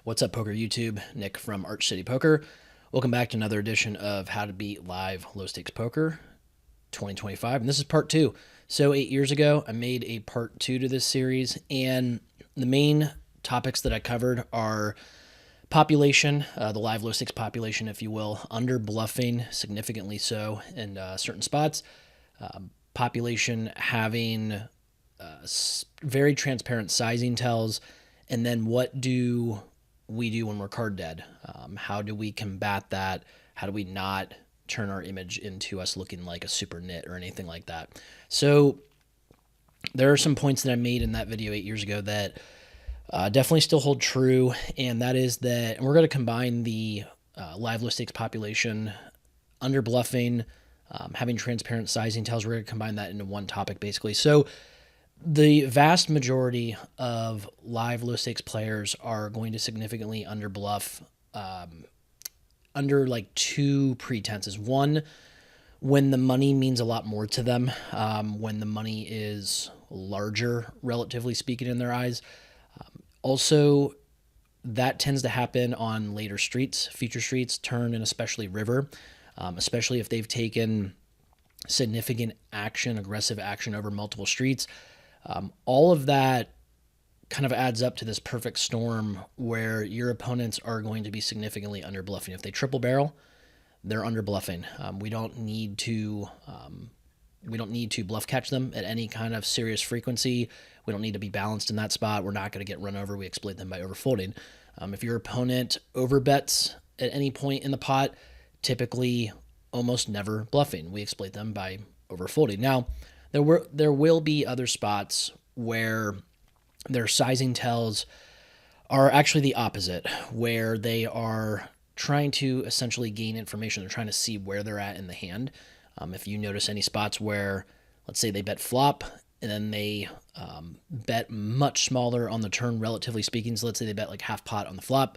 What's up, Poker YouTube? Nick from Arch City Poker. Welcome back to another edition of How to Beat Live Low Stakes Poker 2025. And this is part two. So 8 years ago, I made a part two to this series. And the main topics that I covered are population, the live low stakes population, if you will, under bluffing, significantly so in certain spots, population having very transparent sizing tells, and then what do we do when we're card dead? How do we combat that? How do we not turn our image into us looking like a super nit or anything like that? So there are some points that I made in that video 8 years ago that definitely still hold true, and that is that, and we're going to combine the live low stakes population, under bluffing, having transparent sizing tells. We're going to combine that into one topic basically. So the vast majority of live low stakes players are going to significantly under bluff under like two pretenses. One, when the money means a lot more to them, when the money is larger, relatively speaking, in their eyes. Also, that tends to happen on later streets, feature streets, turn, and especially river, especially if they've taken significant action, aggressive action over multiple streets. All of that kind of adds up to this perfect storm where your opponents are going to be significantly under bluffing. If they triple barrel, they're under bluffing. We don't need to bluff catch them at any kind of serious frequency. We don't need to be balanced in that spot. We're not going to get run over. We exploit them by overfolding. If your opponent overbets at any point in the pot, typically almost never bluffing. We exploit them by overfolding. Now, there will be other spots where their sizing tells are actually the opposite, where they are trying to essentially gain information. They're trying to see where they're at in the hand. If you notice any spots where, let's say they bet flop and then they bet much smaller on the turn, relatively speaking. So let's say they bet like half pot on the flop,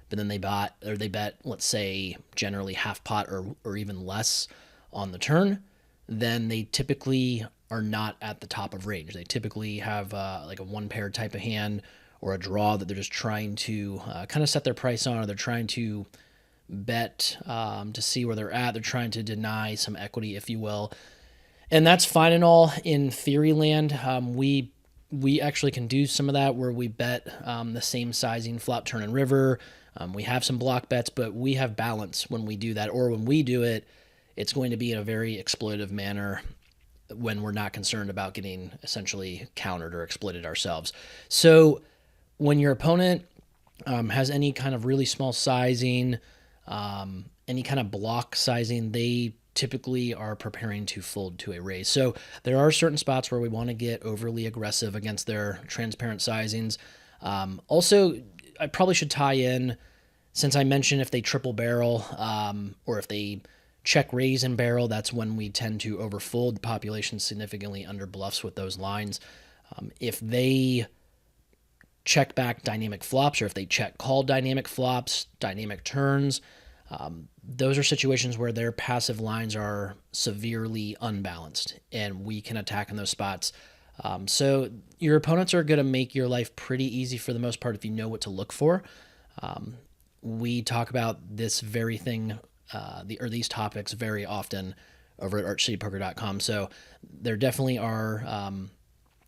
but then they bet, let's say, generally half pot or even less on the turn, then they typically are not at the top of range. They typically have like a one pair type of hand or a draw that they're just trying to kind of set their price on, or they're trying to bet to see where they're at. They're trying to deny some equity, if you will. And that's fine and all in theory land. We actually can do some of that where we bet the same sizing flop, turn, and river. We have some block bets, but we have balance when we do that, or when we do it, it's going to be in a very exploitative manner when we're not concerned about getting essentially countered or exploited ourselves. So when your opponent has any kind of really small sizing, any kind of block sizing, they typically are preparing to fold to a raise. So there are certain spots where we want to get overly aggressive against their transparent sizings. Also, I probably should tie in, since I mentioned if they triple barrel or if they check raise and barrel, that's when we tend to overfold. The population significantly under bluffs with those lines. If they check back dynamic flops, or if they check call dynamic flops, dynamic turns, those are situations where their passive lines are severely unbalanced, and we can attack in those spots. So your opponents are going to make your life pretty easy for the most part if you know what to look for. We talk about this very thing, these topics very often over at archcitypoker.com. So there definitely are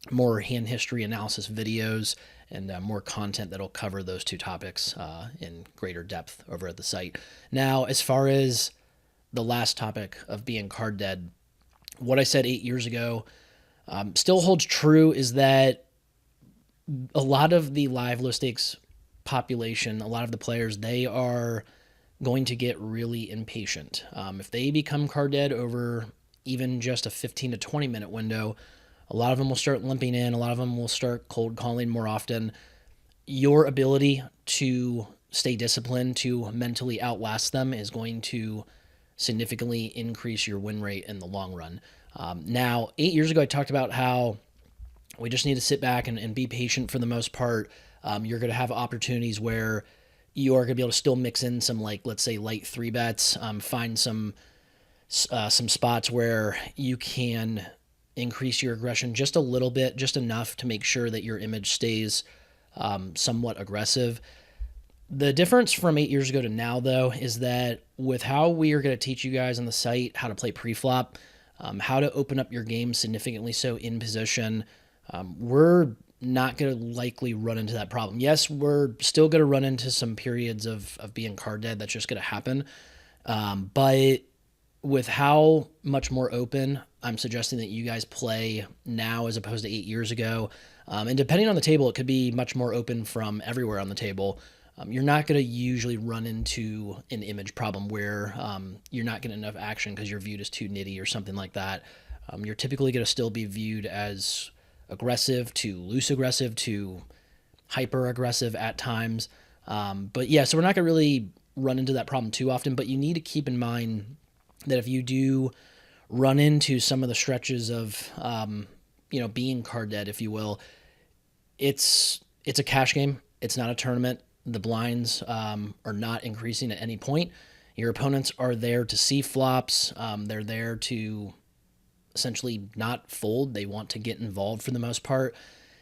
more hand history analysis videos and more content that'll cover those two topics in greater depth over at the site. Now, as far as the last topic of being card dead, what I said 8 years ago still holds true, is that a lot of the live low stakes population, a lot of the players, they are going to get really impatient. If they become card dead over even just a 15 to 20 minute window, a lot of them will start limping in. A lot of them will start cold calling more often. Your ability to stay disciplined, to mentally outlast them, is going to significantly increase your win rate in the long run. Now, 8 years ago, I talked about how we just need to sit back and be patient for the most part. You're going to have opportunities where you are going to be able to still mix in some, like, let's say, light three bets, find some spots where you can increase your aggression just a little bit, just enough to make sure that your image stays somewhat aggressive. The difference from 8 years ago to now, though, is that with how we are going to teach you guys on the site how to play pre-flop, how to open up your game significantly so in position, we're not going to likely run into that problem. Yes, we're still going to run into some periods of being card dead. That's just going to happen. But with how much more open I'm suggesting that you guys play now as opposed to 8 years ago, and depending on the table, it could be much more open from everywhere on the table. You're not going to usually run into an image problem where you're not getting enough action because you're viewed as too nitty or something like that. You're typically going to still be viewed as aggressive to loose aggressive to hyper aggressive at times. But yeah, so we're not going to really run into that problem too often, but you need to keep in mind that if you do run into some of the stretches of, being card dead, if you will, it's a cash game. It's not a tournament. The blinds are not increasing at any point. Your opponents are there to see flops. They're there to essentially not fold. They want to get involved for the most part.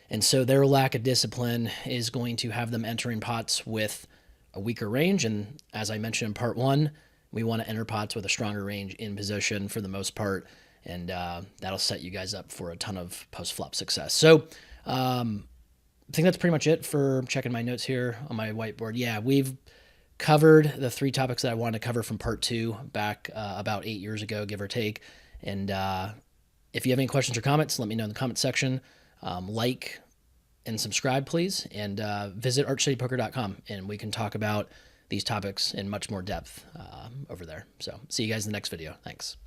And so their lack of discipline is going to have them entering pots with a weaker range. And as I mentioned in part one, we want to enter pots with a stronger range in position for the most part. And that'll set you guys up for a ton of post-flop success. So I think that's pretty much it for checking my notes here on my whiteboard. Yeah, we've covered the 3 topics that I wanted to cover from part 2 back about 8 years ago, give or take. And if you have any questions or comments, let me know in the comment section. Like and subscribe, please. And visit archcitypoker.com, and we can talk about these topics in much more depth over there. So see you guys in the next video. Thanks.